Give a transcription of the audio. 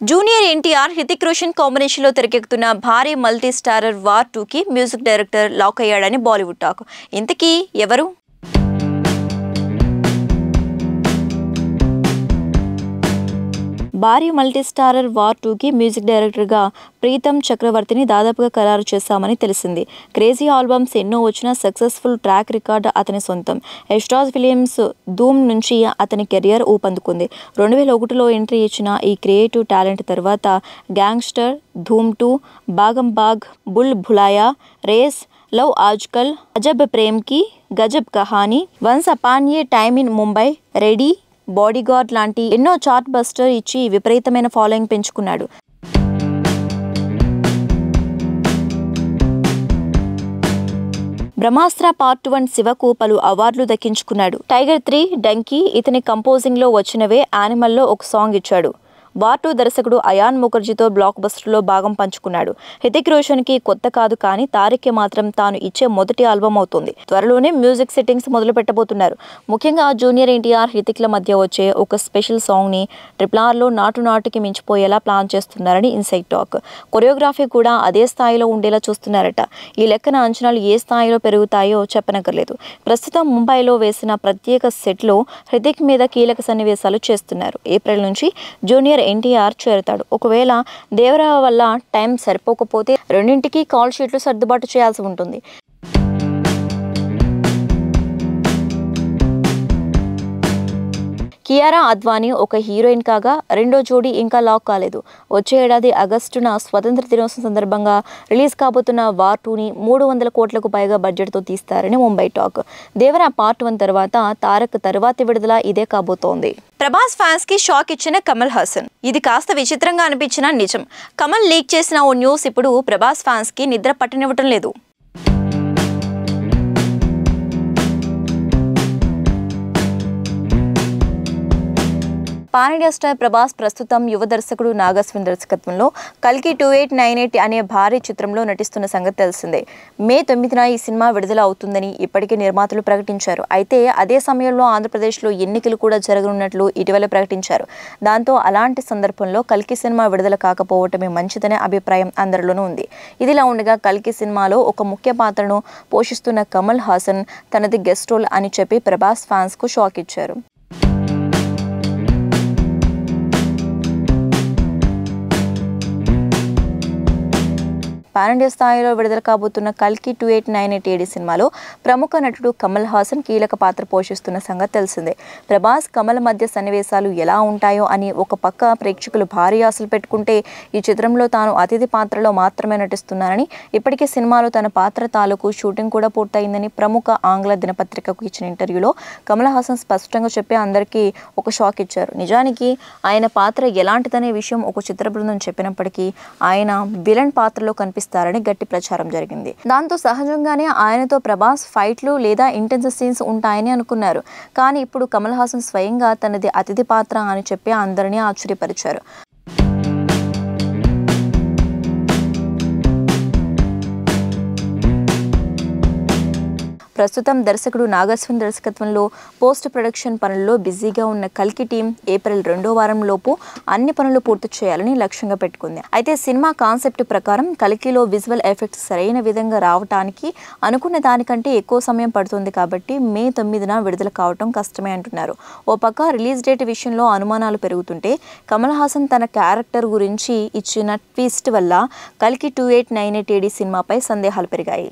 Junior NTR Hrithik Roshan combination లో తెరకెక్కుతున్న భారీ మల్టీ స్టారర్ వార్ 2 కి మ్యూజిక్ డైరెక్టర్ లాక్ అయ్యాడని బాలీవుడ్ టాక్. ఇంతకీ ఎవరు? భారీ మల్టీ స్టారర్ వార్ 2 కి మ్యూజిక్ డైరెక్టర్గా ప్రీతం చక్రవర్తిని దాదాపుగా ఖరారు చేశామని తెలిసింది. క్రేజీ ఆల్బమ్స్ ఎన్నో వచ్చినా సక్సెస్ఫుల్ ట్రాక్ రికార్డ్ అతని సొంతం. యష్రాజ్ ఫిలిమ్స్ ధూమ్ నుంచి అతని కెరియర్ ఊపందుకుంది. 2001లో ఎంట్రీ ఇచ్చిన ఈ క్రియేటివ్ టాలెంట్ తర్వాత gangster, Dhoom 2, Bhaagam Bhaag, Bhool Bhulaiyaa, Race, Love Aajkal, Ajab Prem Ki, Gazab Kahani, Once Upon a Time in Mumbai, Ready, Bodyguard లాంటి ఎన్నో చార్ట్ బస్టర్ ఇచ్చి విపరీతమైన ఫాలోయింగ్ పెంచుకున్నాడు. బ్రహ్మాస్త్ర పార్ట్ 1 శివకు పలు అవార్డులు దక్కించుకున్నాడు. టైగర్ 3, డంకీ ఇతని కంపోజింగ్ లో వచ్చినవే. యానిమల్ లో ఒక సాంగ్ ఇచ్చాడు. వార్ 2 దర్శకుడు అయాన్ ముఖర్జీతో బ్లాక్ బస్టర్లో భాగం పంచుకున్నాడు. హృతిక్ రోషన్ కి కొత్త కాదు, కానీ తారక్కి మాత్రం తాను ఇచ్చే మొదటి ఆల్బమ్ అవుతుంది. త్వరలోనే మ్యూజిక్ సెట్టింగ్స్ మొదలు పెట్టబోతున్నారు. ముఖ్యంగా జూనియర్ ఎన్టీఆర్, హృతిక్ల మధ్య వచ్చే ఒక స్పెషల్ సాంగ్ ని RRRలో నాటుకి మించిపోయేలా ప్లాన్ చేస్తున్నారని ఇన్సైడ్ టాక్. కొరియోగ్రఫీ కూడా అదే స్థాయిలో ఉండేలా చూస్తున్నారట. ఈ లెక్కన అంచనాలు ఏ స్థాయిలో పెరుగుతాయో చెప్పనక్కర్లేదు. ప్రస్తుతం ముంబైలో వేసిన ప్రత్యేక సెట్లో హృతిక్ మీద కీలక సన్నివేశాలు చేస్తున్నారు. ఏప్రిల్ నుంచి జూనియర్ ఎన్టీఆర్ చేరుతాడు. ఒకవేళ దేవరా వల్ల టైం సరిపోకపోతే రెండింటికి కాల్ షీట్లు సర్దుబాటు చేయాల్సి ఉంటుంది. కియారా అద్వానీ ఒక హీరోయిన్ కాగా రెండో జోడీ ఇంకా లాక్ కాలేదు. వచ్చే ఏడాది ఆగస్టున స్వతంత్ర దినోత్సవం సందర్భంగా రిలీజ్ కాబోతున్న వార్ 2ని 300 కోట్లకు పైగా బడ్జెట్తో తీస్తారని ముంబై టాక్. దేవరా పార్ట్ 1 తర్వాత తారక్ తర్వాతి విడుదల ఇదే కాబోతోంది. ప్రభాస్ ఫ్యాన్స్ కి షాక్ ఇచ్చిన కమల్ హాసన్. ఇది కాస్త విచిత్రంగా అనిపించినా నిజం. కమల్ లీక్ చేసిన ఓ న్యూస్ ఇప్పుడు ప్రభాస్ ఫ్యాన్స్ కి నిద్ర పట్టనివ్వటం లేదు. పాన్ ఇండియా స్టార్ ప్రభాస్ ప్రస్తుతం యువ దర్శకుడు నాగస్విన్ దర్శకత్వంలో కల్కి 2898 అనే భారీ చిత్రంలో నటిస్తున్న సంగతి తెలిసిందే. మే 9న ఈ సినిమా విడుదల అవుతుందని ఇప్పటికే నిర్మాతలు ప్రకటించారు. అయితే అదే సమయంలో ఆంధ్రప్రదేశ్లో ఎన్నికలు కూడా జరగనున్నట్లు ఇటీవల ప్రకటించారు. దాంతో అలాంటి సందర్భంలో కల్కి సినిమా విడుదల కాకపోవటమే మంచిదనే అభిప్రాయం అందరిలోనూ ఉంది. ఇదిలా ఉండగా కల్కి సినిమాలో ఒక ముఖ్య పాత్రను పోషిస్తున్న కమల్ హాసన్ తనది గెస్ట్ రోల్ అని చెప్పి ప్రభాస్ ఫ్యాన్స్ కు షాక్ ఇచ్చారు. పాన్ ఇండియా స్థాయిలో విడుదల కాబోతున్న కల్కి 2898 సినిమాలో ప్రముఖ నటుడు కమల్ హాసన్ కీలక పాత్ర పోషిస్తున్న సంగతి తెలిసిందే. ప్రభాస్, కమల్ మధ్య సన్నివేశాలు ఎలా ఉంటాయో అని ఒక పక్క ప్రేక్షకులు భారీ ఆశలు పెట్టుకుంటే, ఈ చిత్రంలో తాను అతిథి పాత్రలో మాత్రమే నటిస్తున్నానని, ఇప్పటికే సినిమాలో తన పాత్ర తాలూకు షూటింగ్ కూడా పూర్తయిందని ప్రముఖ ఆంగ్ల దినపత్రికకు ఇచ్చిన ఇంటర్వ్యూలో కమల్ హాసన్ స్పష్టంగా చెప్పి అందరికీ ఒక షాక్ ఇచ్చారు. నిజానికి ఆయన పాత్ర ఎలాంటిదనే విషయం ఒక చిత్ర బృందం చెప్పినప్పటికీ ఆయన విలన్ పాత్రలో కనిపిస్తారని గట్టి ప్రచారం జరిగింది. దాంతో సహజంగానే ఆయనతో ప్రభాస్ ఫైట్లు లేదా ఇంటెన్స్ సీన్స్ ఉంటాయని అనుకున్నారు. కానీ ఇప్పుడు కమల్ హాసన్ స్వయంగా తనది అతిథి పాత్ర అని చెప్పి అందరినీ ఆశ్చర్యపరిచారు. ప్రస్తుతం దర్శకుడు నాగస్విన్ దర్శకత్వంలో పోస్ట్ ప్రొడక్షన్ పనుల్లో బిజీగా ఉన్న కల్కి టీం ఏప్రిల్ 2వ వారంలోపు అన్ని పనులు పూర్తి చేయాలని లక్ష్యంగా పెట్టుకుంది. అయితే సినిమా కాన్సెప్ట్ ప్రకారం కల్కిలో విజువల్ ఎఫెక్ట్స్ సరైన విధంగా రావడానికి అనుకున్న దానికంటే ఎక్కువ సమయం పడుతుంది. కాబట్టి మే 9న విడుదల కావటం కష్టమే అంటున్నారు. ఓ పక్క రిలీజ్ డేట్ విషయంలో అనుమానాలు పెరుగుతుంటే, కమల్ హాసన్ తన క్యారెక్టర్ గురించి ఇచ్చిన ట్విస్ట్ వల్ల కల్కి 2898 సినిమాపై సందేహాలు పెరిగాయి.